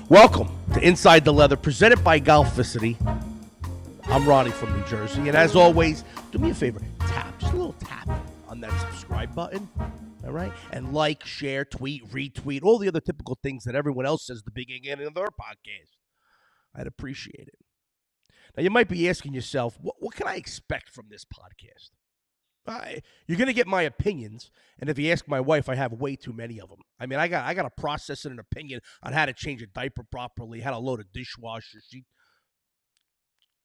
Welcome to Inside the Leather, presented by Golficity. I'm Ronnie from New Jersey, and as always, do me a favor, just a little tap on that subscribe button, all right? And like, share, tweet, retweet, all the other typical things that everyone else says at the beginning of their podcast. I'd appreciate it. Now, you might be asking yourself, what can I expect from this podcast? You're going to get my opinions, and if you ask my wife, I have way too many of them. I mean, I got to process an opinion on how to change a diaper properly, how to load a dishwasher.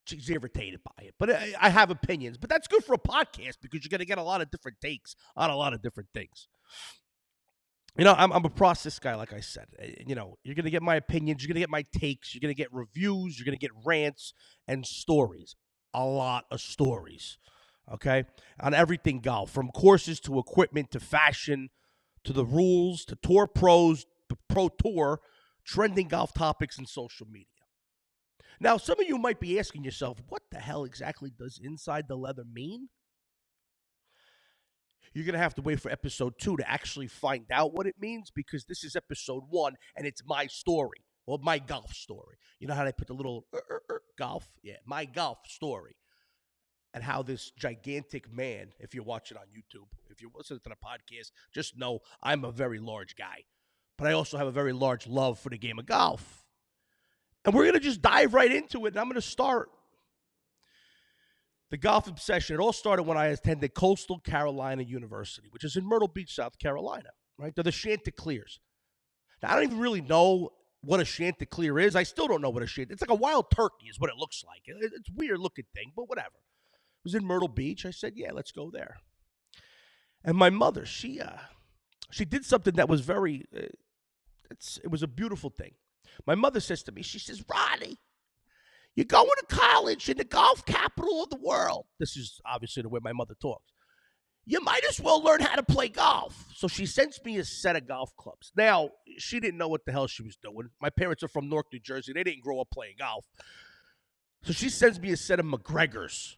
She's irritated by it, but I have opinions. But that's good for a podcast because you're going to get a lot of different takes on a lot of different things. You know, I'm a process guy, like I said. You know, you're going to get my opinions, you're going to get my takes, you're going to get reviews, you're going to get rants and stories. A lot of stories. Okay, on everything golf, from courses to equipment to fashion to the rules to tour pros to pro tour, trending golf topics and social media. Now, some of you might be asking yourself, what the hell exactly does Inside the Leather mean? You're going to have to wait for episode 2 to actually find out what it means, because this is episode 1 and it's my story, or my golf story. You know how they put the little golf? Yeah, my golf story. And how this gigantic man, if you're watching on YouTube, if you're listening to the podcast, just know I'm a very large guy. But I also have a very large love for the game of golf. And we're going to just dive right into it. And I'm going to start the golf obsession. It all started when I attended Coastal Carolina University, which is in Myrtle Beach, South Carolina. Right? They're the Chanticleers. Now, I don't even really know what a Chanticleer is. I still don't know what a Chanticleer is. It's like a wild turkey is what it looks like. It's a weird looking thing, but whatever. Was in Myrtle Beach. I said, yeah, let's go there. And my mother, she did something that was very, it was a beautiful thing. My mother says to me, she says, Ronnie, you're going to college in the golf capital of the world. This is obviously the way my mother talks. You might as well learn how to play golf. So she sends me a set of golf clubs. Now, she didn't know what the hell she was doing. My parents are from Newark, New Jersey. They didn't grow up playing golf. So she sends me a set of McGregor's.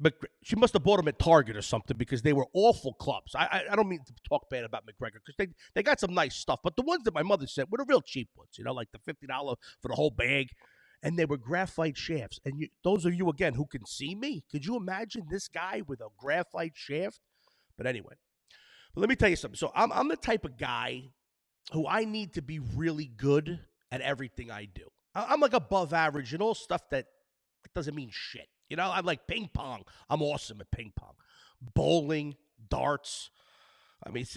But she must have bought them at Target or something, because they were awful clubs. I don't mean to talk bad about McGregor, because they got some nice stuff. But the ones that my mother sent were the real cheap ones, you know, like the $50 for the whole bag. And they were graphite shafts. And those of you, again, who can see me, could you imagine this guy with a graphite shaft? But anyway, but let me tell you something. So I'm the type of guy who I need to be really good at everything I do. I'm like above average and all stuff that doesn't mean shit. You know, I'm like ping pong. I'm awesome at ping pong. Bowling, darts. I mean,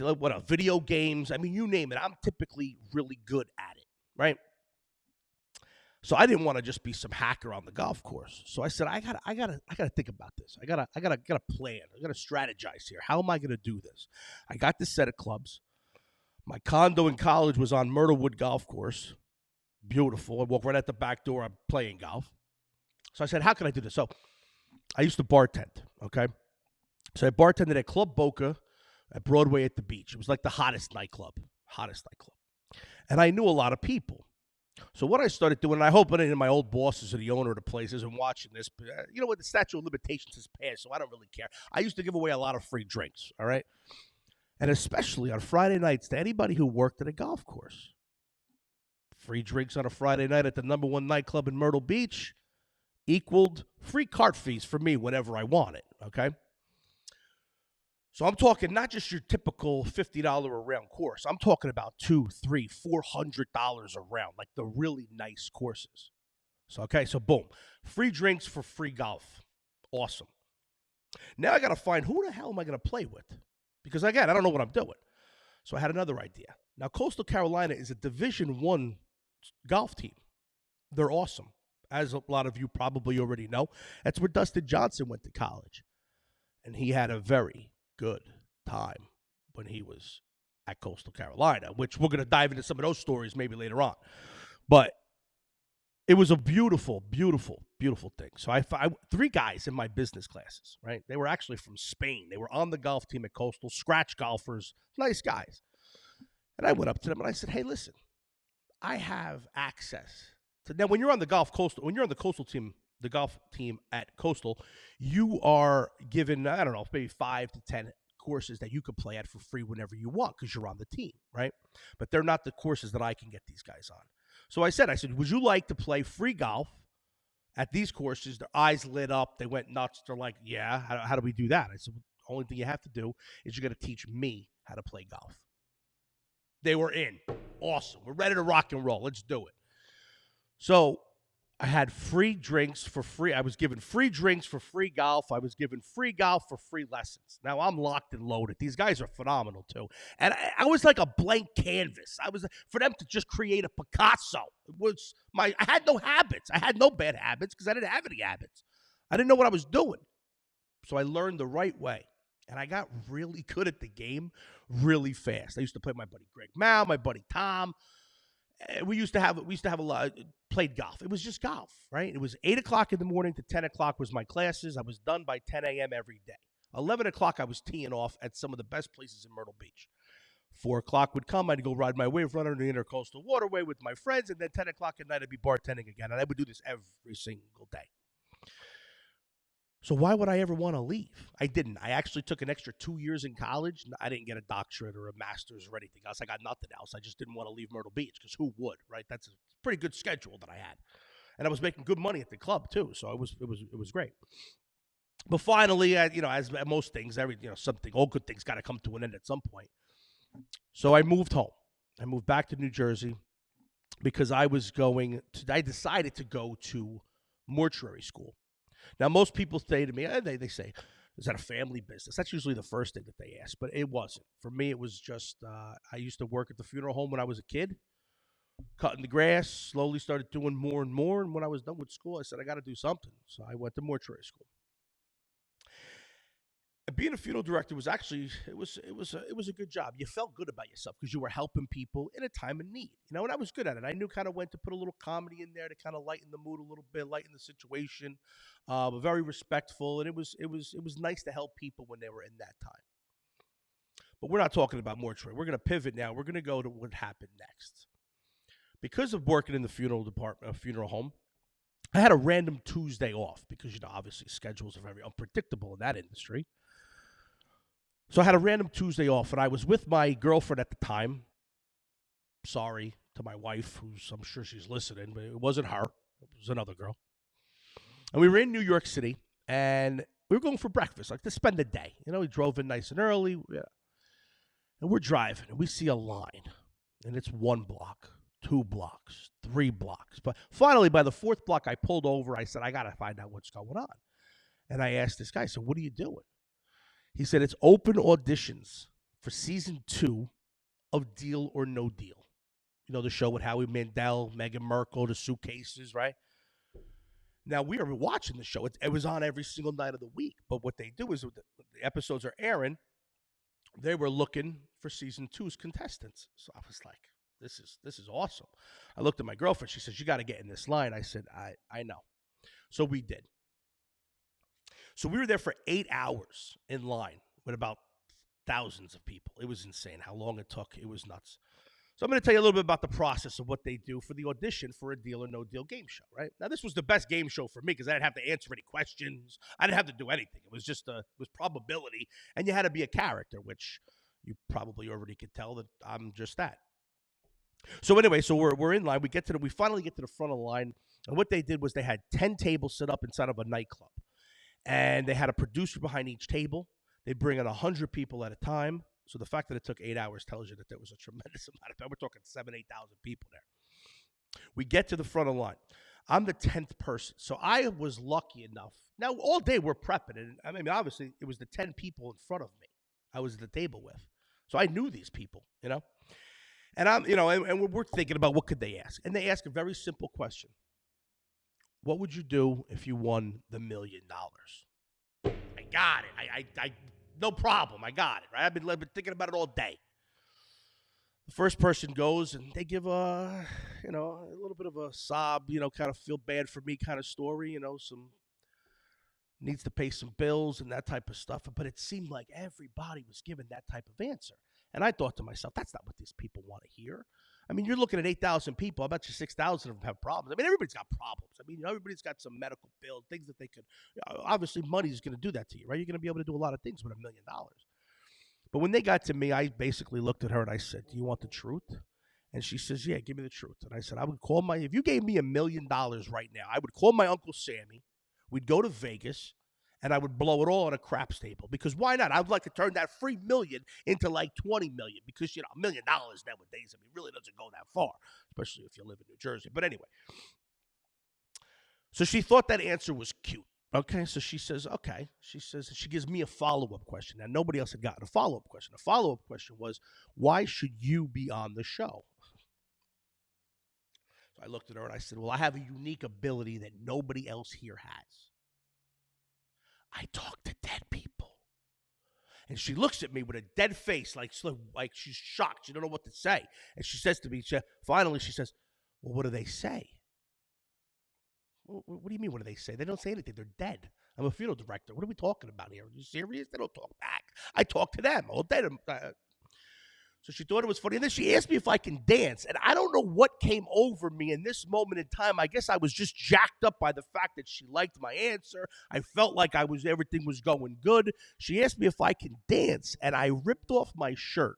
video games. I mean, you name it. I'm typically really good at it, right? So I didn't want to just be some hacker on the golf course. So I said, I gotta think about this. I gotta plan. I gotta strategize here. How am I gonna do this? I got this set of clubs. My condo in college was on Myrtlewood Golf Course. Beautiful. I walk right out the back door. I'm playing golf. So I said, how can I do this? So I used to bartend, okay? So I bartended at Club Boca at Broadway at the beach. It was like the hottest nightclub. And I knew a lot of people. So what I started doing, and I hope any of my old bosses or the owner of the place isn't watching this, but you know what, the statute of limitations has passed, so I don't really care. I used to give away a lot of free drinks, all right? And especially on Friday nights to anybody who worked at a golf course. Free drinks on a Friday night at the number one nightclub in Myrtle Beach equaled free cart fees for me whenever I wanted, okay? So I'm talking not just your typical $50 a round course. I'm talking about $200, $300, $400 a round, like the really nice courses. So, okay, so boom. Free drinks for free golf. Awesome. Now I got to find who the hell am I going to play with? Because, again, I don't know what I'm doing. So I had another idea. Now, Coastal Carolina is a Division I golf team. They're awesome. As a lot of you probably already know, that's where Dustin Johnson went to college. And he had a very good time when he was at Coastal Carolina, which we're going to dive into some of those stories maybe later on. But it was a beautiful, beautiful, beautiful thing. So I 3 guys in my business classes, right? They were actually from Spain. They were on the golf team at Coastal, scratch golfers, nice guys. And I went up to them and I said, hey, listen, I have access. So now, when you're on the golf team, the golf team at Coastal, you are given, I don't know, maybe 5 to 10 courses that you could play at for free whenever you want because you're on the team, right? But they're not the courses that I can get these guys on. So I said, would you like to play free golf at these courses? Their eyes lit up. They went nuts. They're like, yeah, how do we do that? I said, well, the only thing you have to do is you're going to teach me how to play golf. They were in. Awesome. We're ready to rock and roll. Let's do it. So I had free drinks for free. I was given free drinks for free golf. I was given free golf for free lessons. Now I'm locked and loaded. These guys are phenomenal too. And I was like a blank canvas. I was for them to just create a Picasso. I had no habits. I had no bad habits because I didn't have any habits. I didn't know what I was doing. So I learned the right way. And I got really good at the game really fast. I used to play with my buddy Greg Mao, my buddy Tom. We used to have a lot, played golf. It was just golf, right? It was 8 o'clock in the morning to 10 o'clock was my classes. I was done by 10 a.m. every day. 11 o'clock, I was teeing off at some of the best places in Myrtle Beach. 4 o'clock would come. I'd go ride my wave runner on the Intercoastal Waterway with my friends. And then 10 o'clock at night, I'd be bartending again. And I would do this every single day. So why would I ever want to leave? I didn't. I actually took an extra 2 years in college. I didn't get a doctorate or a master's or anything else. I got nothing else. I just didn't want to leave Myrtle Beach because who would, right? That's a pretty good schedule that I had. And I was making good money at the club too. So it was great. But finally, as most things, all good things got to come to an end at some point. So I moved home. I moved back to New Jersey because I decided to go to mortuary school. Now, most people say to me, they say, is that a family business? That's usually the first thing that they ask, but it wasn't. For me, it was just, I used to work at the funeral home when I was a kid, cutting the grass, slowly started doing more and more. And when I was done with school, I said, I got to do something. So I went to mortuary school. And being a funeral director was actually, it was a good job. You felt good about yourself because you were helping people in a time of need, and I was good at it. I knew kind of when to put a little comedy in there to kind of lighten the mood a little bit, lighten the situation, but very respectful. And it was nice to help people when they were in that time. But we're not talking about mortuary. We're going to pivot now. We're going to go to what happened next. Because of working in the funeral department, funeral home, I had a random Tuesday off because, obviously schedules are very unpredictable in that industry. So I had a random Tuesday off, and I was with my girlfriend at the time. Sorry to my wife, I'm sure she's listening, but it wasn't her. It was another girl. And we were in New York City, and we were going for breakfast, like to spend the day. We drove in nice and early. Yeah. And we're driving, and we see a line, and it's 1 block, 2 blocks, 3 blocks. But finally, by the 4th block, I pulled over. I said, I got to find out what's going on. And I asked this guy, so what are you doing? He said, it's open auditions for season 2 of Deal or No Deal. The show with Howie Mandel, Meghan Markle, the suitcases, right? Now, we were watching the show. It was on every single night of the week. But what they do is the episodes are airing. They were looking for season 2's contestants. So I was like, this is awesome. I looked at my girlfriend. She says, you got to get in this line. I said, I know. So we did. So we were there for 8 hours in line with about thousands of people. It was insane how long it took. It was nuts. So I'm going to tell you a little bit about the process of what they do for the audition for a Deal or No Deal game show, right? Now, this was the best game show for me because I didn't have to answer any questions. I didn't have to do anything. It was just it was probability, and you had to be a character, which you probably already could tell that I'm just that. So anyway, we're in line. We finally get to the front of the line, and what they did was they had 10 tables set up inside of a nightclub. And they had a producer behind each table. They bring in 100 people at a time. So the fact that it took 8 hours tells you that there was a tremendous amount of people. We're talking 7,000, 8,000 people there. We get to the front of the line. I'm the 10th person. So I was lucky enough. Now, all day we're prepping. And obviously, it was the 10 people in front of me I was at the table with. So I knew these people, And and we're thinking about what could they ask. And they ask a very simple question. What would you do if you won the $1 million? I got it. I no problem. I got it. Right? I've been thinking about it all day. The first person goes and they give a little bit of a sob, kind of feel bad for me kind of story. Some needs to pay some bills and that type of stuff. But it seemed like everybody was given that type of answer. And I thought to myself, that's not what these people want to hear. You're looking at 8,000 people. I bet you 6,000 of them have problems. Everybody's got problems. Everybody's got some medical bills, things that they could. Obviously, money is going to do that to you, right? You're going to be able to do a lot of things with $1 million. But when they got to me, I basically looked at her and I said, "Do you want the truth?" And she says, "Yeah, give me the truth." And I said, "I would call my if you gave me $1,000,000 right now, I would call my Uncle Sammy. We'd go to Vegas, and I would blow it all on a craps table because why not? I'd like to turn that free million into like 20 million because $1,000,000 nowadays, really doesn't go that far, especially if you live in New Jersey. But anyway, so she thought that answer was cute. Okay, so she says, okay. She gives me a follow up question. Now, nobody else had gotten a follow up question. The follow up question was, why should you be on the show? So I looked at her and I said, well, I have a unique ability that nobody else here has. I talk to dead people. And she looks at me with a dead face, like she's shocked. She don't know what to say. And she says to me, finally, she says, well, what do they say? What do you mean, what do they say? They don't say anything. They're dead. I'm a funeral director. What are we talking about here? Are you serious? They don't talk back. I talk to them all day. So she thought it was funny. And then she asked me if I can dance. And I don't know what came over me in this moment in time. I guess I was just jacked up by the fact that she liked my answer. I felt like everything was going good. She asked me if I can dance. And I ripped off my shirt.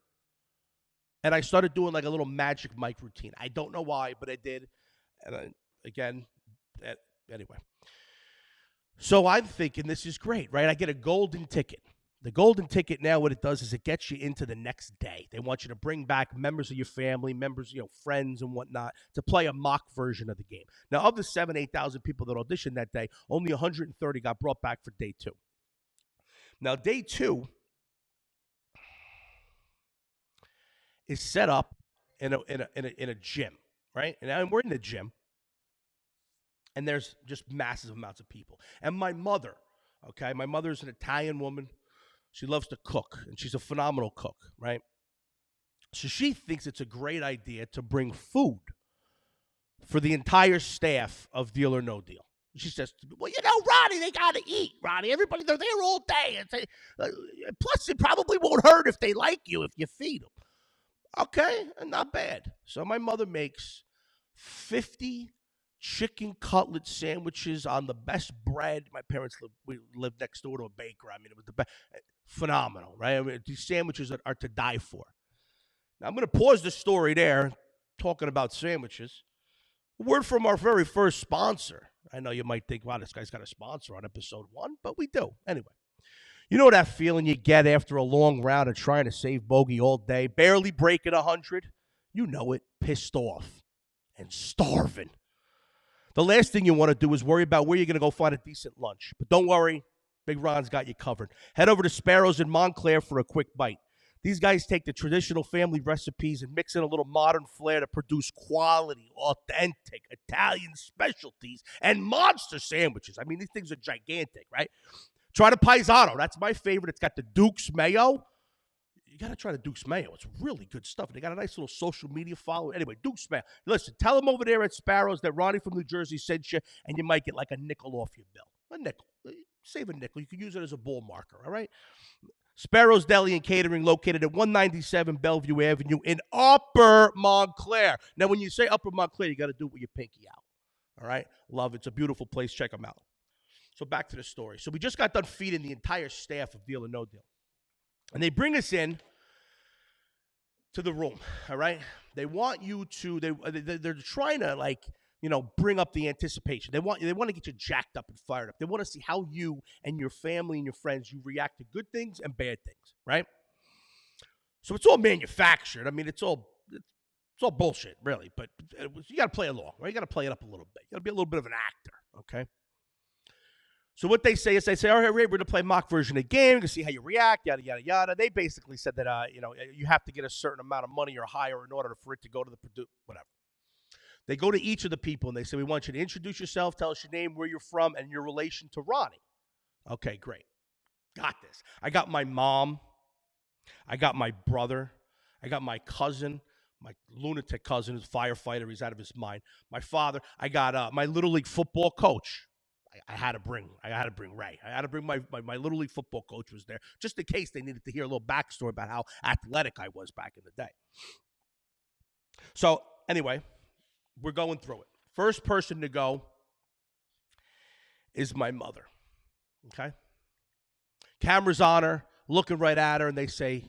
And I started doing like a little magic Mike routine. I don't know why, but I did. And anyway. So I'm thinking this is great, right? I get a golden ticket. The golden ticket now, what it does is it gets you into the next day. They want you to bring back members of your family, members, friends and whatnot, to play a mock version of the game. Now, of the 8,000 people that auditioned that day, only 130 got brought back for day 2. Now, day 2 is set up in a gym, right? And we're in the gym. And there's just massive amounts of people. And my mother, my mother's an Italian woman. She loves to cook, and she's a phenomenal cook, right? So she thinks it's a great idea to bring food for the entire staff of Deal or No Deal. She says, well, Ronnie, they got to eat, Ronnie. Everybody, they're there all day. Plus, it probably won't hurt if they like you if you feed them. Okay, not bad. So my mother makes 50 chicken cutlet sandwiches on the best bread. My parents lived next door to a baker. It was the best. Phenomenal, right? These sandwiches are to die for. Now, I'm going to pause the story there, talking about sandwiches. A word from our very first sponsor. I know you might think, wow, this guy's got a sponsor on episode 1, but we do. Anyway, you know that feeling you get after a long round of trying to save bogey all day, barely breaking 100? You know it, pissed off and starving. The last thing you want to do is worry about where you're going to go find a decent lunch. But don't worry, Big Ron's got you covered. Head over to Sparrows in Montclair for a quick bite. These guys take the traditional family recipes and mix in a little modern flair to produce quality, authentic Italian specialties and monster sandwiches. These things are gigantic, right? Try the Paisano. That's my favorite. It's got the Duke's mayo. You got to try the Duke's mayo. It's really good stuff. They got a nice little social media following. Anyway, Duke's mayo. Listen, tell them over there at Sparrows that Ronnie from New Jersey sent you, and you might get like a nickel off your bill. A nickel. Save a nickel. You can use it as a ball marker, all right? Sparrows Deli and Catering, located at 197 Bellevue Avenue in Upper Montclair. Now, when you say Upper Montclair, you got to do it with your pinky out, all right? Love it. It's a beautiful place. Check them out. So back to the story. So we just got done feeding the entire staff of Deal or No Deal. And they bring us in to the room, all right? They want you to, they're trying to, bring up the anticipation. They want to get you jacked up and fired up. They want to see how you and your family and your friends, you react to good things and bad things, right? So it's all manufactured. It's all bullshit, really. But you got to play along, right? You got to play it up a little bit. You got to be a little bit of an actor, okay? So what they say is, all right, we're going to play mock version of the game to see how you react, yada, yada, yada. They basically said that, you have to get a certain amount of money or higher in order for it to go to the producer, whatever. They go to each of the people and they say, we want you to introduce yourself, tell us your name, where you're from, and your relation to Ronnie. Okay, great. Got this. I got my mom. I got my brother. I got my cousin, my lunatic cousin, who's a firefighter. He's out of his mind. My father. I got my Little League football coach. I had to bring Ray. I had to bring my Little League football coach was there, just in case they needed to hear a little backstory about how athletic I was back in the day. So anyway, we're going through it. First person to go is my mother. Okay? Camera's on her, looking right at her, and they say,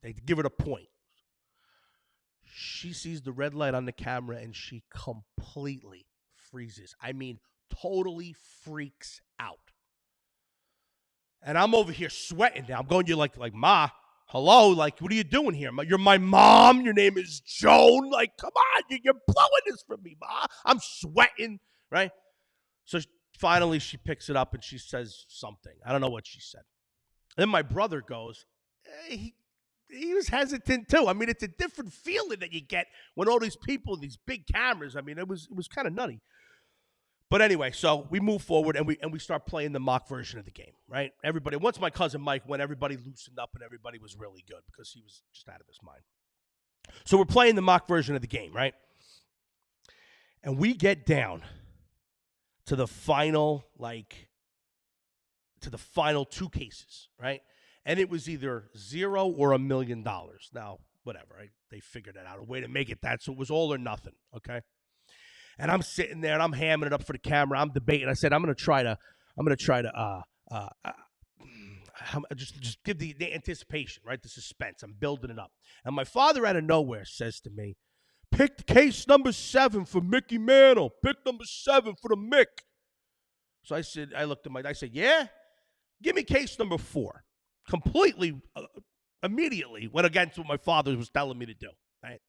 They give it a point. She sees the red light on the camera and she completely freezes. I mean, totally freaks out. And I'm over here sweating now. I'm going to you like Ma, hello, like, what are you doing here? You're my mom. Your name is Joan. Like, come on, you're blowing this for me, Ma. I'm sweating, right? So finally she picks it up and she says something. I don't know what she said. Then my brother goes, he was hesitant too. I mean, it's a different feeling that you get when all these people, these big cameras. I mean, it was kind of nutty. But anyway, so we move forward and we start playing the mock version of the game, right? Everybody, once my cousin Mike went, everybody loosened up and everybody was really good because he was just out of his mind. So we're playing the mock version of the game, right? And we get down to the final, two cases, right? And it was either $0 or $1 million. Now, whatever, right? They figured it out, a way to make it that, so it was all or nothing, okay? And I'm sitting there and I'm hamming it up for the camera. I'm debating. I said, I'm gonna try to just give the anticipation, right? The suspense. I'm building it up. And my father out of nowhere says to me, pick case number 7 for Mickey Mantle. Pick number 7 for the Mick. So I looked at I said, yeah? Give me case number 4. Completely, immediately went against what my father was telling me to do, right?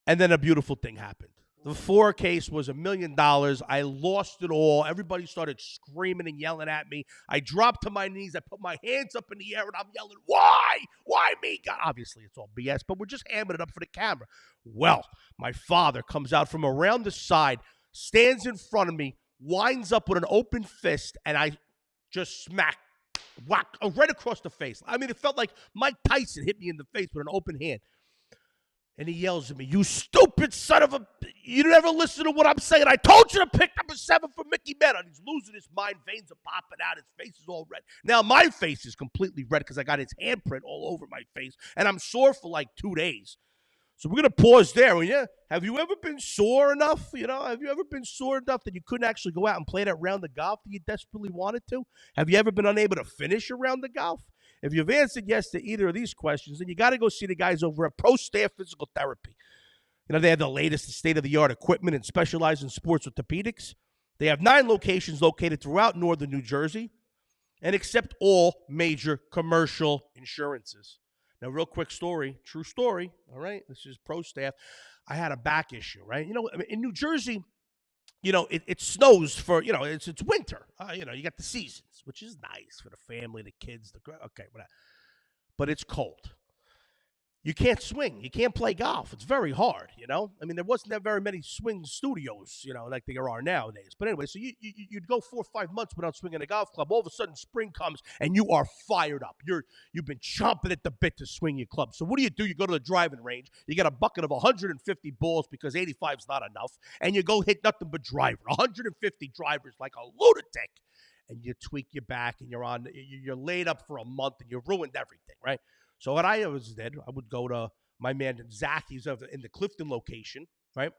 And then a beautiful thing happened. The 4 case was $1 million. I lost it all. Everybody started screaming and yelling at me. I dropped to my knees. I put my hands up in the air, and I'm yelling, why? Why me? God, obviously, it's all BS, but we're just hamming it up for the camera. Well, my father comes out from around the side, stands in front of me, winds up with an open fist, and I just whack, right across the face. I mean, it felt like Mike Tyson hit me in the face with an open hand. And he yells at me, you stupid son of a... You never listen to what I'm saying. I told you to pick number 7 for Mickey Mantle. And he's losing his mind. Veins are popping out. His face is all red. Now, my face is completely red because I got his handprint all over my face. And I'm sore for like 2 days. So we're going to pause there. Yeah, have you ever been sore enough? Have you ever been sore enough that you couldn't actually go out and play that round of golf that you desperately wanted to? Have you ever been unable to finish a round of golf? If you've answered yes to either of these questions, then you got to go see the guys over at Pro Staff Physical Therapy. They have the latest state-of-the-art equipment and specialize in sports orthopedics. They have 9 locations located throughout northern New Jersey and accept all major commercial insurances. Now, real quick story, true story, all right? This is Pro Staff. I had a back issue, right? In New Jersey, it snows for, it's winter. You got the seasons, which is nice for the family, the kids, okay, whatever. But it's cold. You can't swing. You can't play golf. It's very hard, there wasn't that very many swing studios, like there are nowadays. But anyway, so you'd go 4 or 5 months without swinging a golf club. All of a sudden, spring comes, and you are fired up. You've been chomping at the bit to swing your club. So what do? You go to the driving range. You get a bucket of 150 balls because 85 is not enough, and you go hit nothing but driver. 150 drivers like a lunatic. And you tweak your back, and you're laid up for a month, and you ruined everything, right? So what I always did, I would go to my man Zach. He's in the Clifton location, right?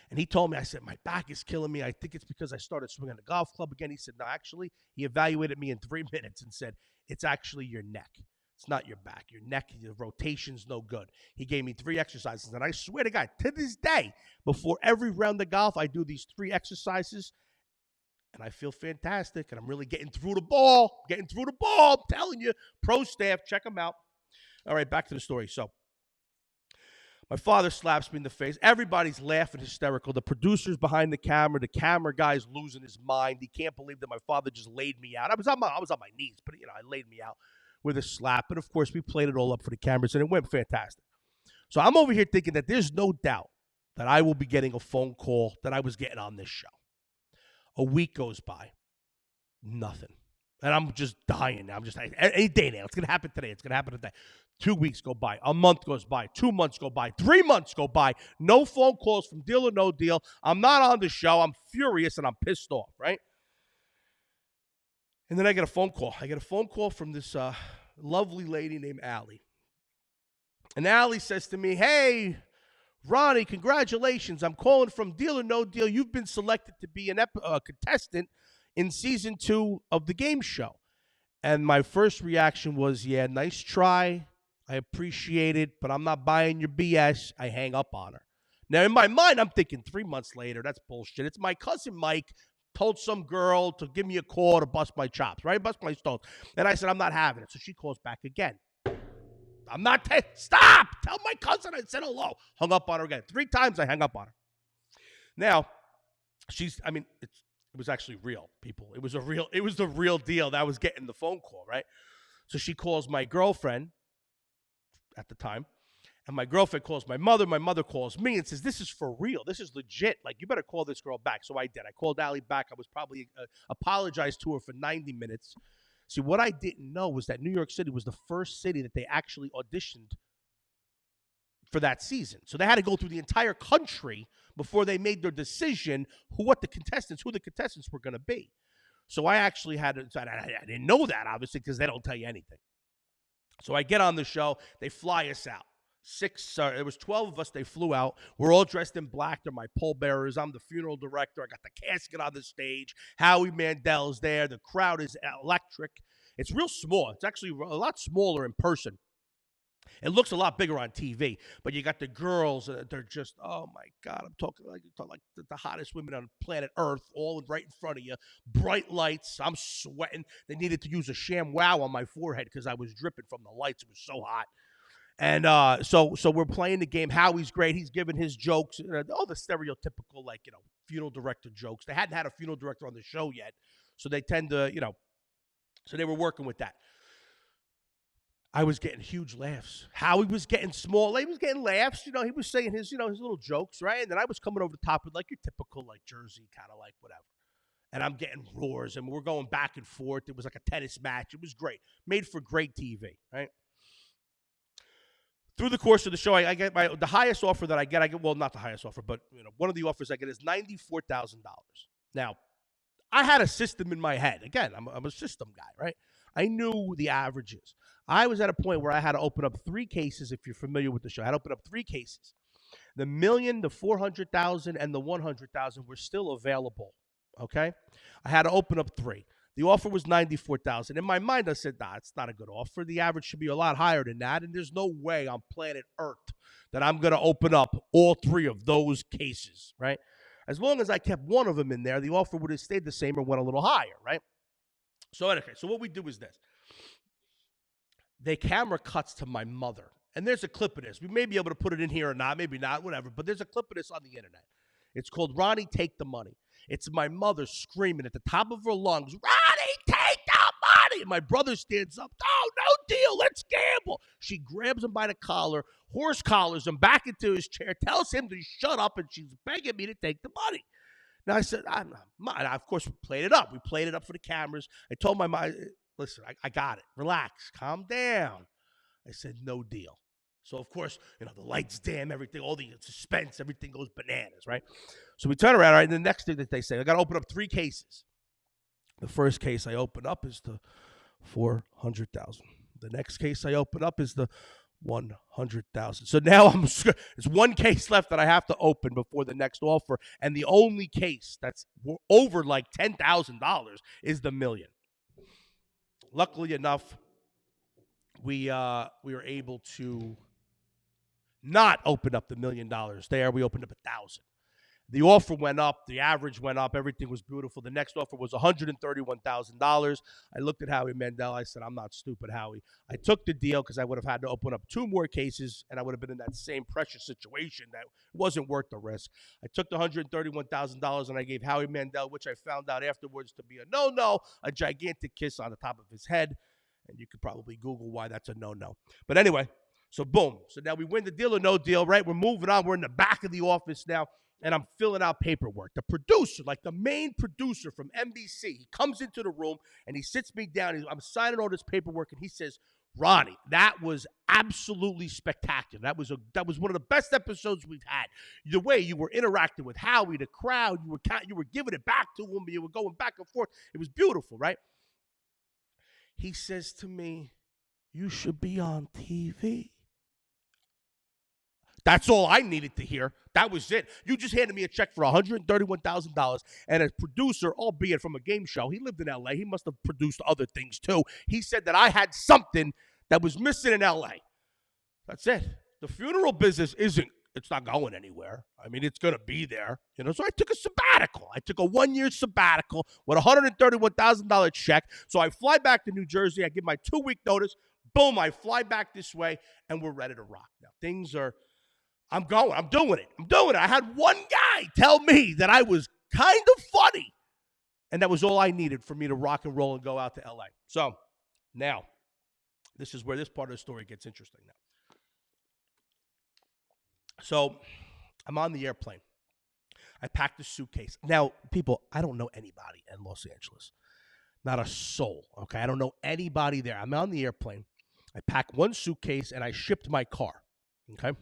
And he told me, I said, my back is killing me. I think it's because I started swinging the golf club again. He said, no, actually, he evaluated me in 3 minutes and said, it's actually your neck. It's not your back. Your neck, your rotation's no good. He gave me 3 exercises. And I swear to God, to this day, before every round of golf, I do these 3 exercises. And I feel fantastic, and I'm really getting through the ball. I'm telling you, Pro Staff, check them out. All right, back to the story. So my father slaps me in the face. Everybody's laughing hysterical. The producers behind the camera guy's losing his mind. He can't believe that my father just laid me out. I was on my knees, but I laid me out with a slap. And of course, we played it all up for the cameras, and it went fantastic. So I'm over here thinking that there's no doubt that I will be getting a phone call that I was getting on this show. A week goes by, nothing. And I'm just dying now. I'm just any day now. It's going to happen today. It's going to happen today. 2 weeks go by. A month goes by. 2 months go by. 3 months go by. No phone calls from Deal or No Deal. I'm not on the show. I'm furious and I'm pissed off, right? And then I get a phone call. I get a phone call from this lovely lady named Allie. And Allie says to me, hey, Ronnie, congratulations. I'm calling from Deal or No Deal. You've been selected to be a contestant in season 2 of the game show. And my first reaction was, yeah, nice try. I appreciate it, but I'm not buying your BS. I hang up on her. Now, in my mind, I'm thinking 3 months later, that's bullshit. It's my cousin Mike told some girl to give me a call to bust my chops, right? Bust my stones. And I said, I'm not having it. So she calls back again. I'm not, stop! Tell my cousin I said hello. Hung up on her again. 3 times I hung up on her. Now, it was actually real, people. It was the real deal. That was getting the phone call, right? So she calls my girlfriend at the time, and my girlfriend calls my mother. My mother calls me and says, this is for real. This is legit. Like, you better call this girl back. So I did. I called Allie back. I was probably apologized to her for 90 minutes. See, what I didn't know was that New York City was the first city that they actually auditioned for that season. So they had to go through the entire country before they made their decision who the contestants were going to be. So I actually I didn't know that, obviously, because they don't tell you anything. So I get on the show. They fly us out. It was 12 of us. They flew out. We're all dressed in black. They're my pallbearers. I'm the funeral director. I got the casket on the stage. Howie Mandel's there. The crowd is electric. It's real small. It's actually a lot smaller in person. It looks a lot bigger on TV, but you got the girls. They're just, oh my God, I'm talking like the hottest women on planet Earth, all right in front of you. Bright lights. I'm sweating. They needed to use a ShamWow on my forehead because I was dripping from the lights. It was so hot. And so we're playing the game. Howie's great. He's giving his jokes, all the stereotypical, funeral director jokes. They hadn't had a funeral director on the show yet, so they tend to, so they were working with that. I was getting huge laughs. Howie was getting small. He was getting laughs. He was saying his little jokes, right? And then I was coming over the top with your typical Jersey kind of whatever. And I'm getting roars, and we're going back and forth. It was like a tennis match. It was great. Made for great TV, right? Through the course of the show, I get the highest offer that I get. Well, not the highest offer, but one of the offers I get is $94,000. Now, I had a system in my head. Again, I'm a system guy, right? I knew the averages. I was at a point where I had to open up 3 cases. If you're familiar with the show, I had to open up 3 cases. The $1 million, the $400,000, and the $100,000 were still available. Okay, I had to open up 3. The offer was $94,000. In my mind, I said, nah, it's not a good offer. The average should be a lot higher than that, and there's no way on planet Earth that I'm going to open up all 3 of those cases, right? As long as I kept one of them in there, the offer would have stayed the same or went a little higher, right? So what we do is this. The camera cuts to my mother, and there's a clip of this. We may be able to put it in here or not, maybe not, whatever, but there's a clip of this on the internet. It's called Ronnie, Take the Money. It's my mother screaming at the top of her lungs, Ronnie, take the money! And my brother stands up, no deal, let's gamble. She grabs him by the collar, horse collars him back into his chair, tells him to shut up, and she's begging me to take the money. Now, I said, of course, we played it up. We played it up for the cameras. I told my mom, listen, I got it. Relax. Calm down. I said, no deal. So, of course, the lights dim, everything, all the suspense, everything goes bananas, right? So we turn around, right? And the next thing that they say, I got to open up 3 cases. The first case I open up is the $400,000. The next case I open up is the $100,000. So now there's 1 case left that I have to open before the next offer, and the only case that's over $10,000 is the $1 million. Luckily enough, we were able to not open up the $1 million there. We opened up 1,000. The offer went up. The average went up. Everything was beautiful. The next offer was $131,000. I looked at Howie Mandel. I said, I'm not stupid, Howie. I took the deal because I would have had to open up 2 more cases, and I would have been in that same pressure situation that wasn't worth the risk. I took the $131,000, and I gave Howie Mandel, which I found out afterwards to be a no-no, a gigantic kiss on the top of his head. And you could probably Google why that's a no-no. But anyway, so boom. So now we win the deal or no deal, right? We're moving on. We're in the back of the office now. And I'm filling out paperwork. The producer, the main producer from NBC, he comes into the room and he sits me down. I'm signing all this paperwork, and he says, Ronnie, that was absolutely spectacular. That was one of the best episodes we've had. The way you were interacting with Howie, the crowd, you were giving it back to him. You were going back and forth. It was beautiful, right? He says to me, you should be on TV. That's all I needed to hear. That was it. You just handed me a check for $131,000, and a producer, albeit from a game show, he lived in L.A. He must have produced other things too. He said that I had something that was missing in L.A. That's it. The funeral business it's not going anywhere. I mean, it's going to be there. So I took a sabbatical. I took a 1-year sabbatical with a $131,000 check. So I fly back to New Jersey. I give my 2-week notice. Boom, I fly back this way, and we're ready to rock. Now, I'm going. I'm doing it. I had one guy tell me that I was kind of funny, and that was all I needed for me to rock and roll and go out to L.A. So now, this is where this part of the story gets interesting now. So I'm on the airplane. I packed a suitcase. Now, people, I don't know anybody in Los Angeles. Not a soul, okay? I don't know anybody there. I'm on the airplane. I packed one suitcase, and I shipped my car, okay?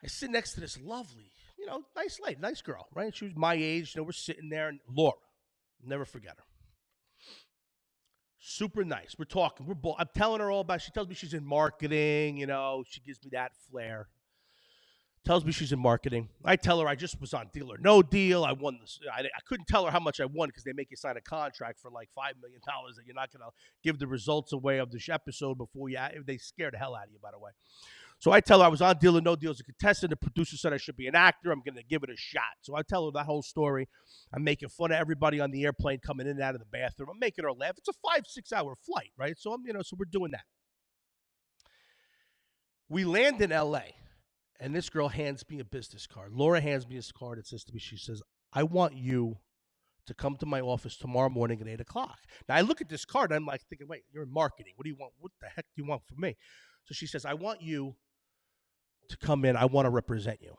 I sit next to this lovely, nice lady, nice girl, right? She was my age. We're sitting there, and Laura, never forget her. Super nice. We're talking. I'm telling her all about it. She tells me she's in marketing. She gives me that flair. Tells me she's in marketing. I tell her I just was on Deal or No Deal. I won this. I couldn't tell her how much I won because they make you sign a contract for like $5 million that you're not going to give the results away of the episode before they scare the hell out of you, by the way. So I tell her I was on Deal or No Deal as a contestant. The producer said I should be an actor. I'm going to give it a shot. So I tell her that whole story. I'm making fun of everybody on the airplane coming in and out of the bathroom. I'm making her laugh. It's a 5-6 hour flight, right? So so we're doing that. We land in L.A., and this girl hands me a business card. Laura hands me this card. It says to me, she says, I want you to come to my office tomorrow morning at 8 o'clock. Now, I look at this card, and I'm like thinking, wait, you're in marketing. What do you want? What the heck do you want from me? So she says, I want you to come in. I want to represent you.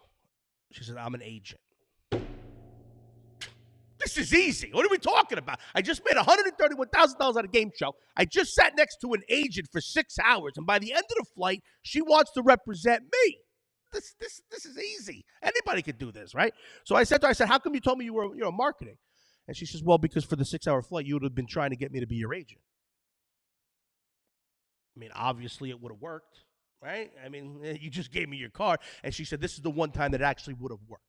She said, I'm an agent. This is easy. What are we talking about? I just made $131,000 on a game show. I just sat next to an agent for 6 hours, and by the end of the flight, she wants to represent me. This is easy. Anybody could do this, right? So I said to her, how come you told me you were marketing? And she says, well, because for the 6 hour flight, you would have been trying to get me to be your agent. I mean, obviously it would have worked, right? I mean, you just gave me your card. And she said, this is the one time that it actually would have worked.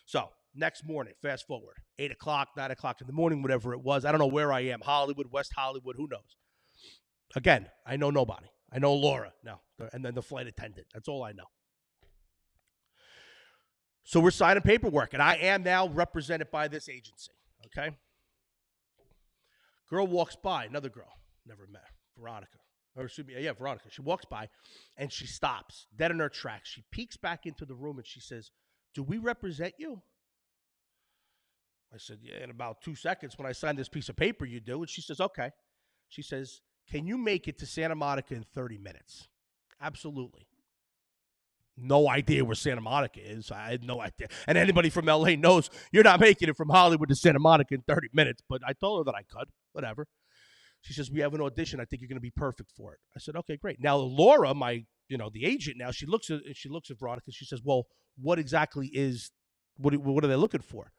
So next morning, fast forward, 8 o'clock, 9 o'clock in the morning, whatever it was. I don't know where I am, Hollywood, West Hollywood, who knows? Again, I know nobody. I know Laura now, and then the flight attendant. That's all I know. So we're signing paperwork, and I am now represented by this agency, okay? Girl walks by, another girl, never met, Veronica. Veronica. She walks by, and she stops, dead in her tracks. She peeks back into the room, and she says, do we represent you? I said, yeah, in about 2 seconds when I sign this piece of paper, you do. And she says, okay. She says, can you make it to Santa Monica in 30 minutes? Absolutely. No idea where Santa Monica is. I had no idea. And anybody from L.A. knows you're not making it from Hollywood to Santa Monica in 30 minutes. But I told her that I could. Whatever. She says, we have an audition. I think you're going to be perfect for it. I said, okay, great. Now, Laura, the agent now, she looks at Veronica. She says, well, what exactly is, what are they looking for?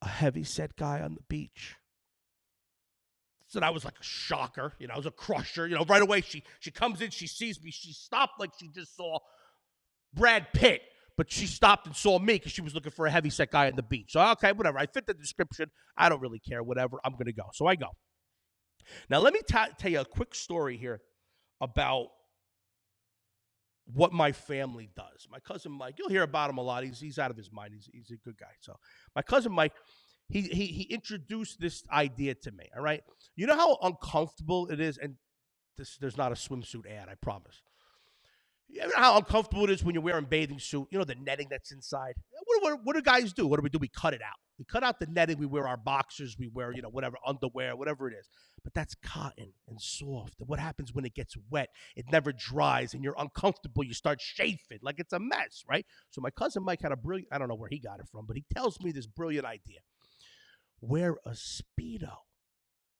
A heavy-set guy on the beach. So that was like a shocker. It was a crusher. Right away, she comes in, she sees me. She stopped like she just saw Brad Pitt, but she stopped and saw me because she was looking for a heavy-set guy on the beach. So, okay, whatever. I fit the description. I don't really care. Whatever. I'm going to go. So I go. Now, let me tell you a quick story here about what my family does. My cousin Mike, you'll hear about him a lot. He's out of his mind. He's a good guy. So my cousin Mike, he introduced this idea to me, all right? You know how uncomfortable it is? And there's not a swimsuit ad, I promise. You know how uncomfortable it is when you're wearing a bathing suit? The netting that's inside? What do guys do? What do we do? We cut it out. We cut out the netting. We wear our boxers. We wear, whatever, underwear, whatever it is. But that's cotton and soft. And what happens when it gets wet? It never dries, and you're uncomfortable. You start chafing like it's a mess, right? So my cousin Mike had a brilliant, I don't know where he got it from, but he tells me this brilliant idea. Wear a Speedo.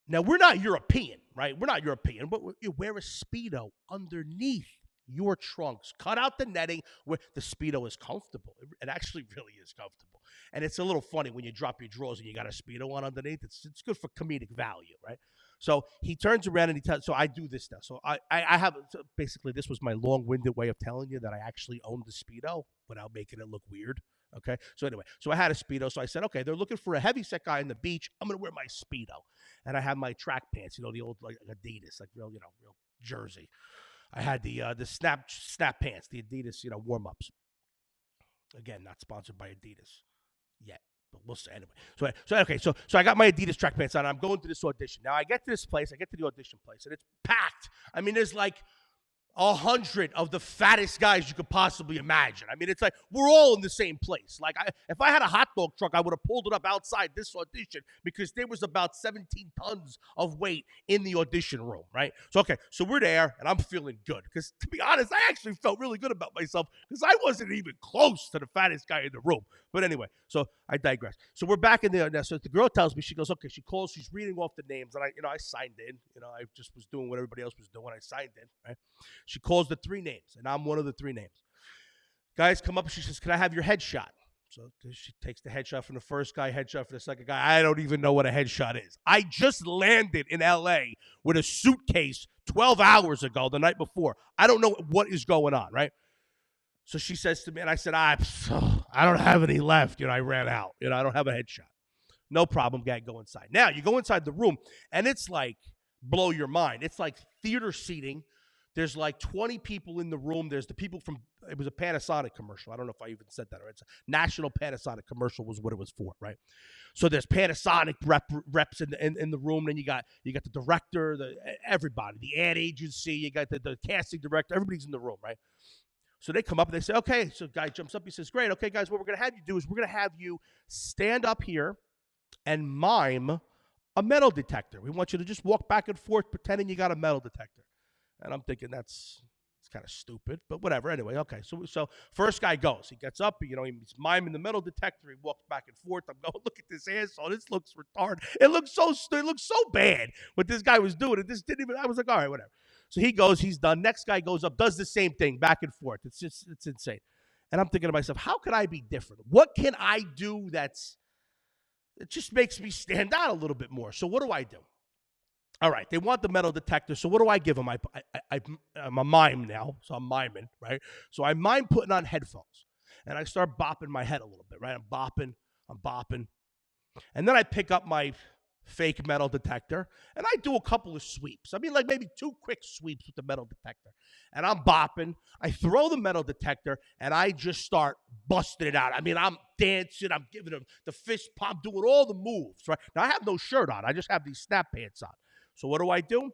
Now, we're not European, right? We're not European, but you wear a Speedo underneath your trunks. Cut out the netting where the Speedo is comfortable. It actually really is comfortable. And it's a little funny when you drop your drawers and you got a Speedo on underneath. It's good for comedic value, right? So he turns around and he tells. So I do this now. So I have so basically this was my long-winded way of telling you that I actually owned the Speedo without making it look weird. Okay. So anyway, so I had a Speedo. So I said, okay, they're looking for a heavyset guy on the beach. I'm gonna wear my Speedo, and I have my track pants. The old like Adidas, like real real jersey. I had the snap pants, the Adidas warm ups. Again, not sponsored by Adidas yet, but we'll see anyway. So I got my Adidas track pants on. I'm going to this audition. Now I get to this place. I get to the audition place, and it's packed. I mean, there's like 100 of the fattest guys you could possibly imagine. I mean, it's like we're all in the same place. Like, if I had a hot dog truck, I would have pulled it up outside this audition because there was about 17 tons of weight in the audition room, right? So we're there, and I'm feeling good because, to be honest, I actually felt really good about myself because I wasn't even close to the fattest guy in the room. But anyway, so I digress. So we're back in there. So the girl tells me, she goes, okay, she calls, she's reading off the names, and I signed in. I just was doing what everybody else was doing. I signed in, right? She calls the 3 names, and I'm one of the 3 names. Guys come up, and she says, can I have your headshot? So she takes the headshot from the first guy, headshot for the second guy. I don't even know what a headshot is. I just landed in L.A. with a suitcase 12 hours ago, the night before. I don't know what is going on, right? So she says to me, and I said, I don't have any left. I ran out. I don't have a headshot. No problem, gang, go inside. Now, you go inside the room, and it's like, blow your mind. It's like theater seating. There's like 20 people in the room. There's the people from, it was a Panasonic commercial. I don't know if I even said that. Right? It's a national Panasonic commercial was what it was for, right? So there's Panasonic reps in the room. Then you got the director, everybody, the ad agency. You got the casting director. Everybody's in the room, right? So they come up and they say, okay. So guy jumps up. He says, great. Okay, guys, what we're going to have you do is we're going to have you stand up here and mime a metal detector. We want you to just walk back and forth pretending you got a metal detector. And I'm thinking it's kind of stupid, but whatever. Anyway, okay. So first guy goes. He gets up. He's miming the metal detector. He walks back and forth. I'm going, look at this asshole. This looks retarded. It looks so bad what this guy was doing. It just didn't even. I was like, all right, whatever. So he goes. He's done. Next guy goes up, does the same thing, back and forth. It's insane. And I'm thinking to myself, how can I be different? What can I do it just makes me stand out a little bit more? So what do I do? All right, they want the metal detector, so what do I give them? I'm a mime now, so I'm miming, right? So I mime putting on headphones, and I start bopping my head a little bit, right? I'm bopping. And then I pick up my fake metal detector, and I do a couple of sweeps. I mean, like maybe 2 quick sweeps with the metal detector. And I'm bopping. I throw the metal detector, and I just start busting it out. I mean, I'm dancing. I'm giving them the fist pump, doing all the moves, right? Now, I have no shirt on. I just have these snap pants on. So what do?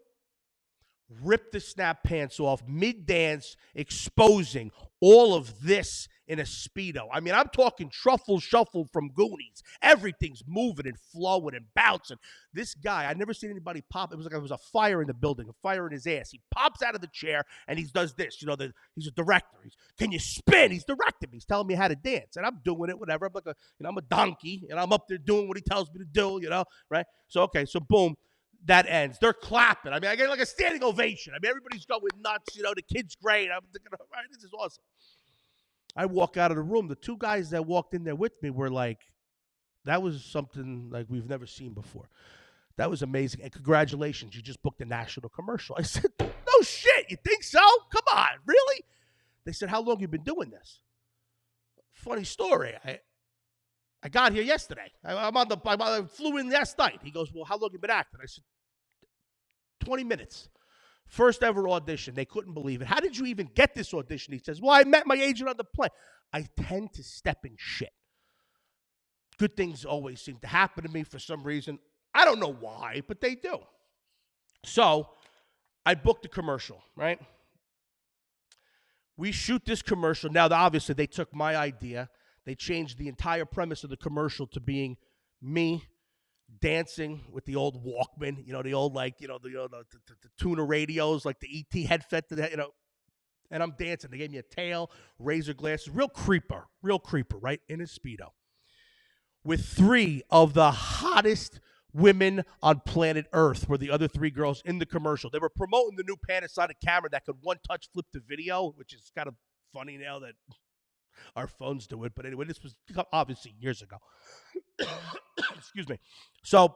Rip the snap pants off mid-dance, exposing all of this in a Speedo. I mean, I'm talking truffle shuffle from Goonies. Everything's moving and flowing and bouncing. This guy, I've never seen anybody pop. It was like there was a fire in the building, a fire in his ass. He pops out of the chair and he does this. He's a director. Can you spin? He's directing me. He's telling me how to dance, and I'm doing it. Whatever. I'm like I'm a donkey, and I'm up there doing what he tells me to do. Right? So boom. That ends. They're clapping. I mean, I get like a standing ovation. I mean, everybody's going nuts. The kid's great. I'm thinking, all right, this is awesome. I walk out of the room. The 2 guys that walked in there with me were like, that was something like we've never seen before. That was amazing. And congratulations, you just booked a national commercial. I said, no shit. You think so? Come on. Really? They said, how long have you been doing this? Funny story. I got here yesterday. I flew in last night. He goes, well, how long have you been acting? I said, 20 minutes. First ever audition. They couldn't believe it. How did you even get this audition? He says, well, I met my agent on the plane. I tend to step in shit. Good things always seem to happen to me for some reason. I don't know why, but they do. So I booked a commercial, right? We shoot this commercial. Now, obviously, they took my idea. They changed the entire premise of the commercial to being me dancing with the old Walkman, the old the tuner radios, like the ET headset, and I'm dancing. They gave me a tail, razor glasses, real creeper, right, in a Speedo, with 3 of the hottest women on planet Earth were the other 3 girls in the commercial. They were promoting the new Panasonic camera that could one-touch flip the video, which is kind of funny now that our phones do it. But anyway, this was obviously years ago. Excuse me. So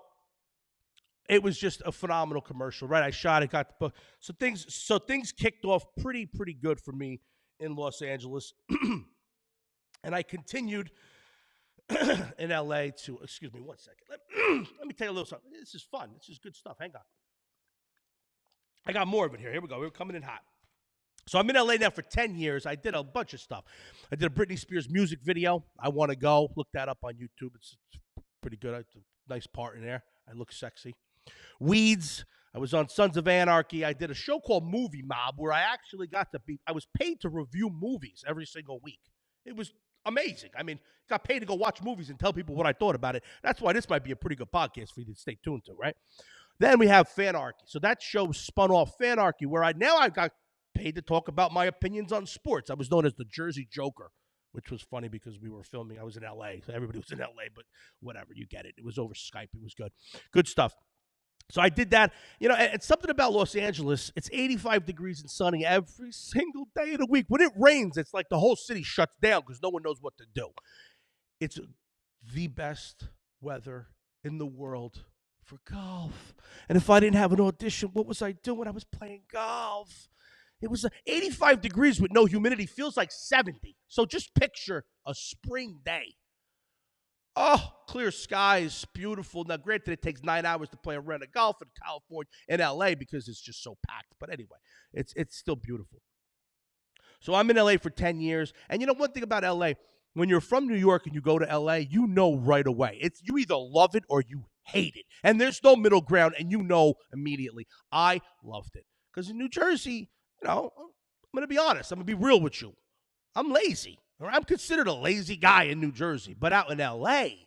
It was just a phenomenal commercial, right? I shot it, got the book. So things kicked off pretty good for me in Los Angeles. And I continued in LA to, excuse me one second. Let me tell you a little something. This is fun. This is good stuff. Hang on. I got more of it here. Here we go. We're coming in hot. So I'm in LA now for 10 years. I did a bunch of stuff. I did a Britney Spears music video. I Want to Go. Look that up on YouTube. It's pretty good. I did a nice part in there. I look sexy. Weeds. I was on Sons of Anarchy. I did a show called Movie Mob where I actually got to be, I was paid to review movies every single week. It was amazing. I mean, got paid to go watch movies and tell people what I thought about it. That's why this might be a pretty good podcast for you to stay tuned to, right? Then we have Fanarchy. So that show spun off Fanarchy, where I got paid to talk about my opinions on sports. I was known as the Jersey Joker, which was funny because we were filming. I was in LA, so everybody was in LA, but whatever, you get it. It was over Skype. It was good. Good stuff. So I did that. You know, it's something about Los Angeles. It's 85 degrees and sunny every single day of the week. When it rains, it's like the whole city shuts down because no one knows what to do. It's the best weather in the world for golf. And if I didn't have an audition, what was I doing? I was playing golf. It was 85 degrees with no humidity. Feels like 70. So just picture a spring day. Oh, clear skies, beautiful. Now, granted, it takes 9 hours to play a round of golf in California, in LA, because it's just so packed. But anyway, it's still beautiful. So I'm in LA for 10 years. And you know one thing about LA, when you're from New York and you go to LA, you know right away. You either love it or you hate it. And there's no middle ground, and you know immediately. I loved it. Because in New Jersey, you know, I'm going to be honest. I'm going to be real with you. I'm lazy. Or I'm considered a lazy guy in New Jersey. But out in L.A.,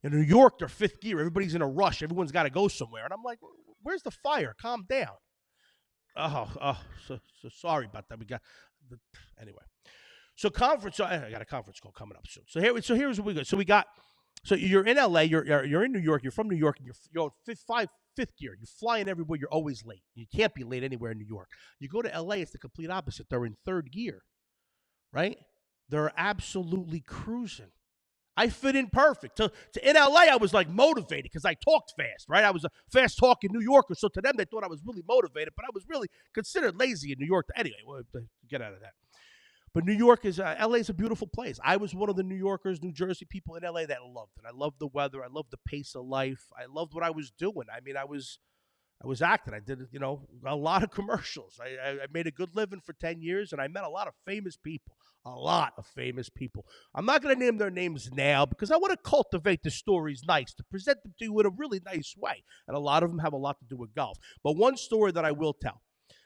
in New York, they're fifth gear. Everybody's in a rush. Everyone's got to go somewhere. And I'm like, where's the fire? Calm down. So sorry about that. Anyway. So I got a conference call coming up soon. So here's what we got. So you're in L.A., you're in New York, you're from New York, and you're fifth gear. You're flying everywhere. You're always late. You can't be late anywhere in New York. You go to L.A., it's the complete opposite. They're in third gear, right? They're absolutely cruising. I fit in perfect. In LA, I was like motivated because I talked fast, right? I was a fast talking New Yorker. So to them, they thought I was really motivated, but I was really considered lazy in New York. Anyway, we'll get out of that. But New York LA is a beautiful place. I was one of the New Yorkers, New Jersey people in LA that loved it. I loved the weather. I loved the pace of life. I loved what I was doing. I mean, I was acting. I did, a lot of commercials. I made a good living for 10 years, and I met a lot of famous people. I'm not going to name their names now because I want to cultivate the stories nice, to present them to you in a really nice way. And a lot of them have a lot to do with golf. But one story that I will tell.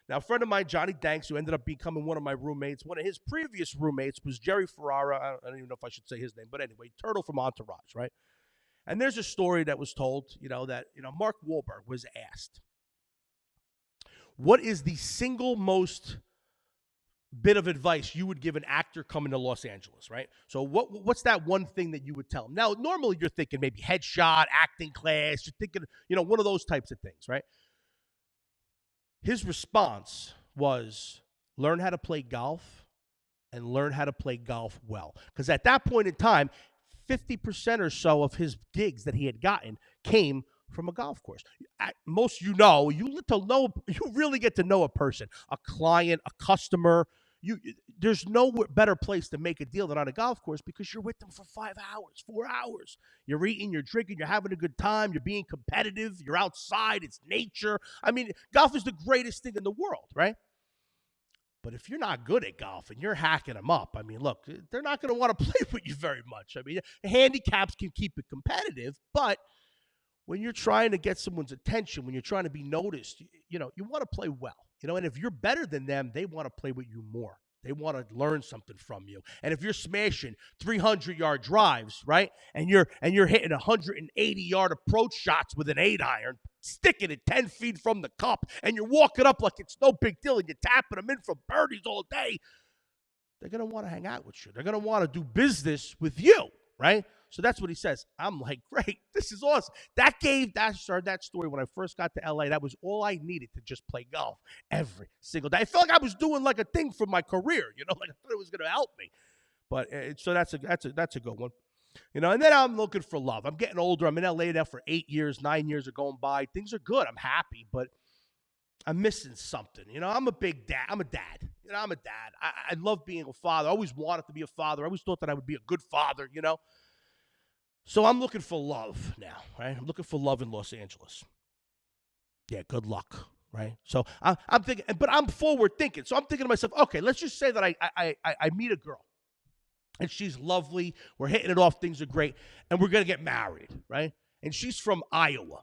Now, a friend of mine, Johnny Danks, who ended up becoming one of my roommates, one of his previous roommates was Jerry Ferrara. I don't even know if I should say his name, but anyway, Turtle from Entourage, right? And there's a story that was told, that Mark Wahlberg was asked, what is the single most bit of advice you would give an actor coming to Los Angeles, right? So what's that one thing that you would tell him? Now, normally you're thinking maybe headshot, acting class, you're thinking, one of those types of things, right? His response was learn how to play golf and learn how to play golf well. Because at that point in time, 50% or so of his gigs that he had gotten came from a golf course. Most you really get to know a person, a client, a customer. There's no better place to make a deal than on a golf course because you're with them for 5 hours, 4 hours. You're eating, you're drinking, you're having a good time, you're being competitive, you're outside, it's nature. I mean, golf is the greatest thing in the world, right? But if you're not good at golf and you're hacking them up, I mean, look, they're not going to want to play with you very much. I mean, handicaps can keep it competitive, but when you're trying to get someone's attention, when you're trying to be noticed, you want to play well. And if you're better than them, they want to play with you more. They want to learn something from you. And if you're smashing 300-yard drives, right, and you're hitting 180-yard approach shots with an 8-iron, sticking it 10 feet from the cup, and you're walking up like it's no big deal, and you're tapping them in for birdies all day, they're going to want to hang out with you. They're going to want to do business with you, right? So that's what he says. I'm like, great, this is awesome. That started that story when I first got to LA. That was all I needed to just play golf every single day. I felt like I was doing like a thing for my career, like I thought it was going to help me. But so that's a good one. And then I'm looking for love. I'm getting older. I'm in LA now for 8 years, 9 years are going by. Things are good. I'm happy, but I'm missing something. I'm a big dad. I'm a dad. I'm a dad. I love being a father. I always wanted to be a father. I always thought that I would be a good father. So I'm looking for love now, right? I'm looking for love in Los Angeles. Yeah, good luck, right? So I'm thinking, but I'm forward thinking. So I'm thinking to myself, okay, let's just say that I meet a girl. And she's lovely. We're hitting it off. Things are great. And we're going to get married, right? And she's from Iowa.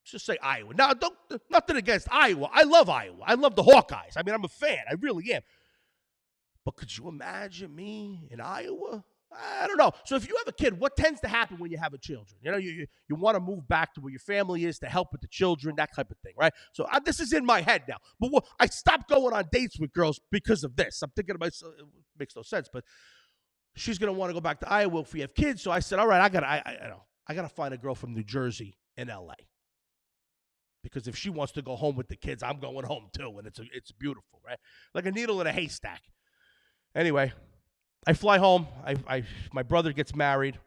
Let's just say Iowa. Now, nothing against Iowa. I love Iowa. I love the Hawkeyes. I mean, I'm a fan. I really am. But could you imagine me in Iowa? I don't know. So if you have a kid, what tends to happen when you have a children? You want to move back to where your family is to help with the children, that type of thing, right? So this is in my head now. But I stopped going on dates with girls because of this. I'm thinking to myself, it makes no sense, but she's going to want to go back to Iowa if we have kids. So I said, all right, I got to find a girl from New Jersey in LA. Because if she wants to go home with the kids, I'm going home too. And it's beautiful, right? Like a needle in a haystack. Anyway, I fly home. My brother gets married.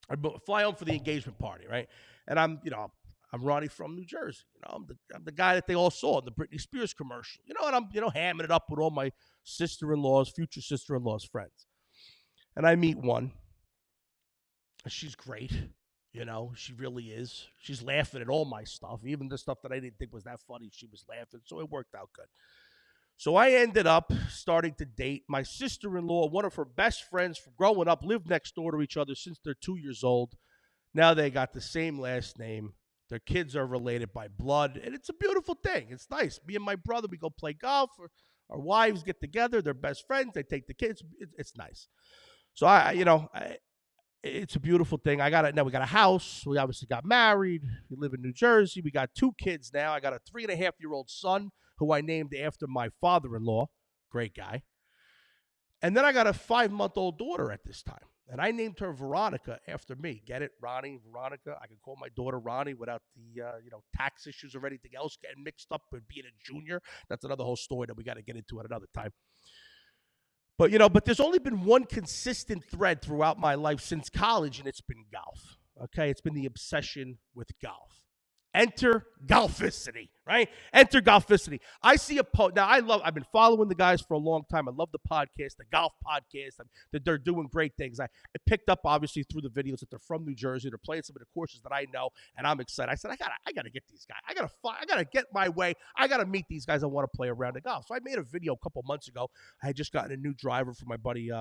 I fly home for the engagement party, right? And I'm Ronnie from New Jersey. I'm the guy that they all saw in the Britney Spears commercial. And I'm, hamming it up with all my future sister-in-law's friends. And I meet one. She's great. She really is. She's laughing at all my stuff. Even the stuff that I didn't think was that funny, she was laughing. So it worked out good. So I ended up starting to date my sister-in-law. One of her best friends from growing up, lived next door to each other since they're 2 years old. Now they got the same last name. Their kids are related by blood. And it's a beautiful thing. It's nice. Me and my brother, we go play golf. Our wives get together. They're best friends. They take the kids. It's nice. So it's a beautiful thing. Now we got a house. We obviously got married. We live in New Jersey. We got 2 kids now. I got a 3.5-year-old son who I named after my father-in-law. Great guy. And then I got a 5-month-old daughter at this time. And I named her Veronica after me. Get it? Ronnie, Veronica. I can call my daughter Ronnie without the tax issues or anything else getting mixed up with being a junior. That's another whole story that we got to get into at another time. But there's only been one consistent thread throughout my life since college, and it's been golf. Okay? It's been the obsession with golf. Enter golficity, right? Enter golficity. I see a post. Now, I've been following the guys for a long time. I love the podcast, the golf podcast. They're doing great things. I picked up, obviously, through the videos that they're from New Jersey. They're playing some of the courses that I know, and I'm excited. I said, I gotta get these guys. I gotta get my way. I gotta meet these guys. I want to play around the golf. So I made a video a couple months ago. I had just gotten a new driver from my buddy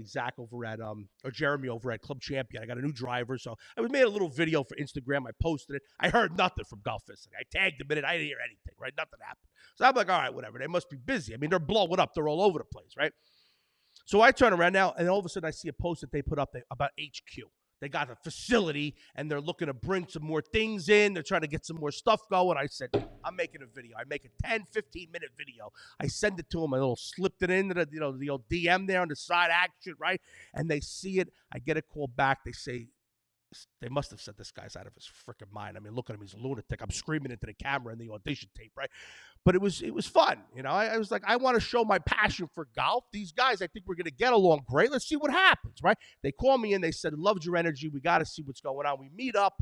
Zach over at or Jeremy over at Club Champion. I got a new driver, so I made a little video for Instagram. I posted it. I heard nothing from Golficity. I tagged them in it. I didn't hear anything, right? Nothing happened. So I'm like, all right, whatever. They must be busy. I mean, they're blowing up. They're all over the place, right? So I turn around now, and all of a sudden I see a post that they put up about HQ. They got a facility, and they're looking to bring some more things in. They're trying to get some more stuff going. I said, I'm making a video. I make a 10, 15-minute video. I send it to them. I slipped it into the old DM there on the side action, right? And they see it. I get a call back. They say, they must have said this guy's out of his freaking mind. I mean, look at him. He's a lunatic. I'm screaming into the camera in the audition tape, right? But it was fun. I was like, I want to show my passion for golf. These guys, I think we're going to get along great. Let's see what happens, right? They called me and they said, loved your energy. We got to see what's going on. We meet up.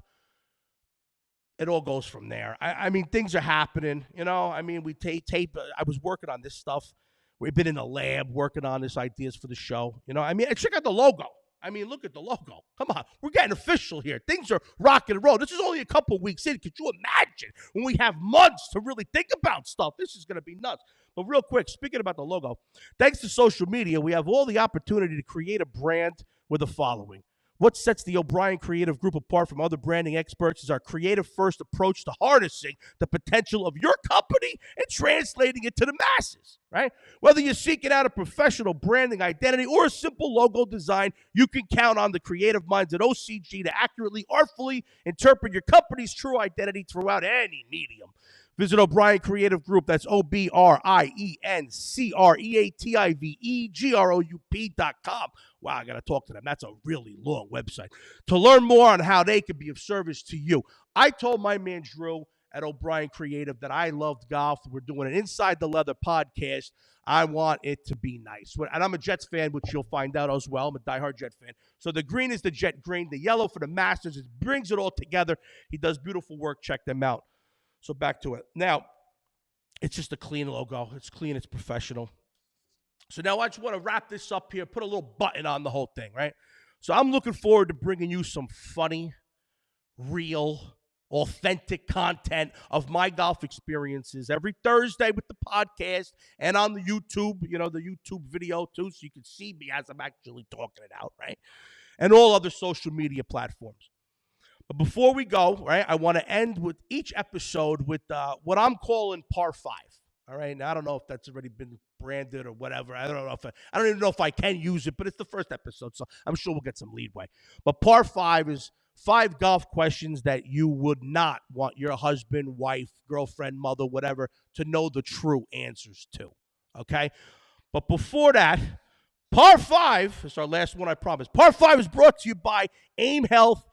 It all goes from there. I mean, things are happening. We tape. I was working on this stuff. We've been in the lab working on this ideas for the show. Check out the logo. Look at the logo. Come on. We're getting official here. Things are rocking and rolling. This is only a couple weeks in. Could you imagine when we have months to really think about stuff? This is going to be nuts. But real quick, speaking about the logo, thanks to social media, we have all the opportunity to create a brand with a following. What sets the O'Brien Creative Group apart from other branding experts is our creative-first approach to harnessing the potential of your company and translating it to the masses, right? Whether you're seeking out a professional branding identity or a simple logo design, you can count on the creative minds at OCG to accurately, artfully interpret your company's true identity throughout any medium. Visit O'Brien Creative Group. That's OBRIENCREATIVEGROUP.com. Wow, I got to talk to them. That's a really long website. To learn more on how they can be of service to you. I told my man Drew at O'Brien Creative that I loved golf. We're doing an Inside the Leather podcast. I want it to be nice. And I'm a Jets fan, which you'll find out as well. I'm a diehard Jet fan. So the green is the Jet green, the yellow for the Masters. It brings it all together. He does beautiful work. Check them out. So back to it. Now, it's just a clean logo. It's clean. It's professional. So now I just want to wrap this up here, put a little button on the whole thing, right? So I'm looking forward to bringing you some funny, real, authentic content of my golf experiences every Thursday with the podcast and on the YouTube, the YouTube video too, so you can see me as I'm actually talking it out, right? And all other social media platforms. But before we go, right, I want to end with each episode with what I'm calling Par 5. All right, now I don't know if that's already been branded or whatever. I don't even know if I can use it, but it's the first episode, so I'm sure we'll get some leadway. But Par 5 is 5 golf questions that you would not want your husband, wife, girlfriend, mother, whatever, to know the true answers to. Okay, but before that, Par 5 is our last one, I promise. Par 5 is brought to you by AIM Health,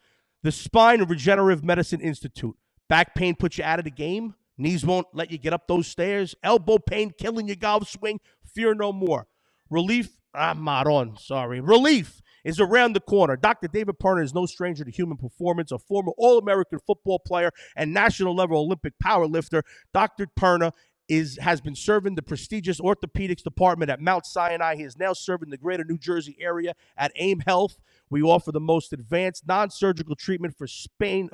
the Spine and Regenerative Medicine Institute. Back pain puts you out of the game. Knees won't let you get up those stairs. Elbow pain killing your golf swing. Fear no more. Relief is around the corner. Dr. David Perna is no stranger to human performance. A former All-American football player and national-level Olympic powerlifter, Dr. Perna has been serving the prestigious orthopedics department at Mount Sinai. He is now serving the greater New Jersey area at AIM Health. We offer the most advanced non-surgical treatment for spine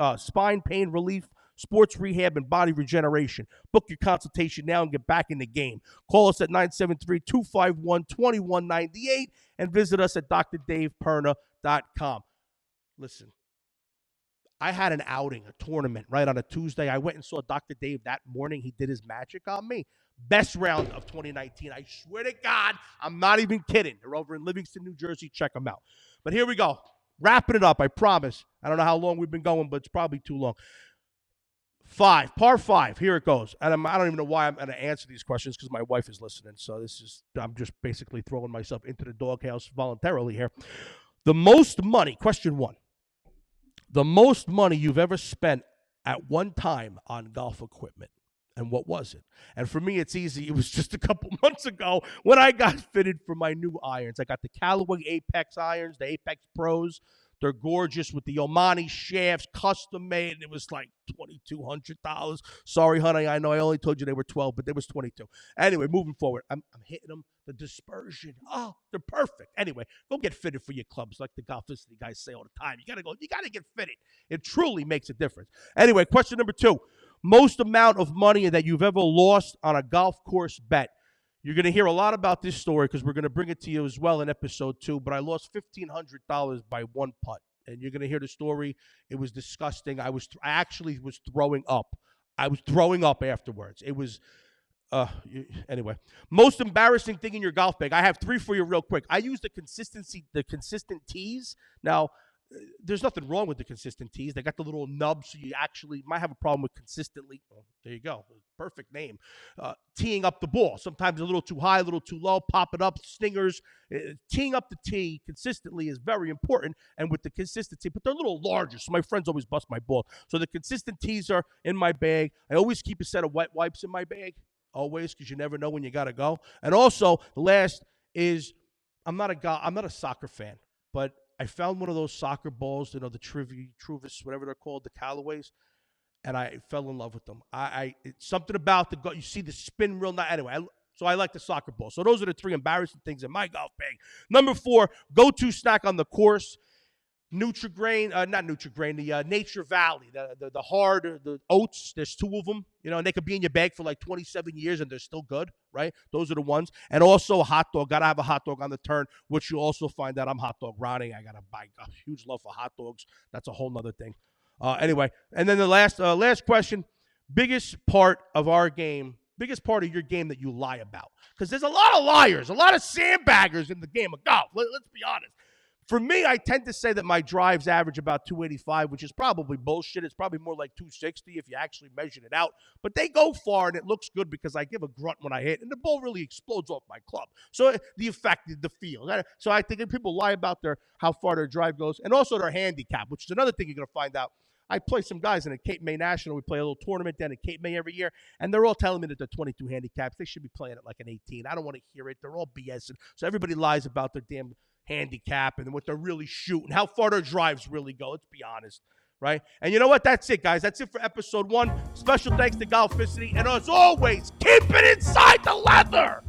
pain relief, sports rehab, and body regeneration. Book your consultation now and get back in the game. Call us at 973-251-2198 and visit us at drdaveperna.com. Listen, I had an outing, a tournament, right on a Tuesday. I went and saw Dr. Dave that morning. He did his magic on me. Best round of 2019. I swear to God, I'm not even kidding. They're over in Livingston, New Jersey. Check them out. But here we go. Wrapping it up, I promise. I don't know how long we've been going, but it's probably too long. Par 5. Here it goes. And I don't even know why I'm going to answer these questions because my wife is listening. So I'm just basically throwing myself into the doghouse voluntarily here. The most money, question 1. The most money you've ever spent at one time on golf equipment, and what was it? And for me, it's easy. It was just a couple months ago when I got fitted for my new irons. I got the Callaway Apex irons, the Apex Pros. They're gorgeous with the Omani shafts, custom made. It was like $2,200. Sorry, honey, I know I only told you they were 12, but they was 22. Anyway, moving forward, I'm hitting them. The dispersion, they're perfect. Anyway, go get fitted for your clubs, like the golf history guys say all the time. You gotta get fitted. It truly makes a difference. Anyway, question number 2: most amount of money that you've ever lost on a golf course bet. You're going to hear a lot about this story because we're going to bring it to you as well in episode 2. But I lost $1,500 by one putt. And you're going to hear the story. It was disgusting. I actually was throwing up. I was throwing up afterwards. It was, anyway. Most embarrassing thing in your golf bag. I have 3 for you real quick. I use the consistent tees. Now, there's nothing wrong with the consistent tees. They got the little nubs, so you actually might have a problem with consistently. Oh, there you go. Perfect name. Teeing up the ball. Sometimes a little too high, a little too low, pop it up, stingers. Teeing up the tee consistently is very important, and with the consistency, but they're a little larger, so my friends always bust my ball. So the consistent tees are in my bag. I always keep a set of wet wipes in my bag, always, because you never know when you got to go. And also, the last is I'm not a soccer fan, but I found one of those soccer balls, the Truvis, whatever they're called, the Callaways, and I fell in love with them. It's something about you see the spin real nice. Anyway, so I like the soccer ball. So those are the 3 embarrassing things in my golf bag. Number 4, go-to snack on the course. The Nature Valley, the oats. There's 2 of them, and they could be in your bag for like 27 years and they're still good, right? Those are the ones. And also a hot dog. Got to have a hot dog on the turn, which you also find out I'm hot dog Ronnie. I got to buy a huge love for hot dogs. That's a whole nother thing. Anyway, and then the last question, biggest part of your game that you lie about. Because there's a lot of liars, a lot of sandbaggers in the game of golf. Let's be honest. For me, I tend to say that my drives average about 285, which is probably bullshit. It's probably more like 260 if you actually measured it out. But they go far, and it looks good because I give a grunt when I hit, and the ball really explodes off my club. So the effect, the feel. So I think people lie about how far their drive goes, and also their handicap, which is another thing you're going to find out. I play some guys in a Cape May National. We play a little tournament down in Cape May every year, and they're all telling me that they're 22 handicaps. They should be playing at like an 18. I don't want to hear it. They're all BSing. So everybody lies about their damn handicap and what they're really shooting, how far their drives really go. Let's be honest, right? And you know what? That's it, guys. That's it for episode 1. Special thanks to Golficity. And as always, keep it inside the leather.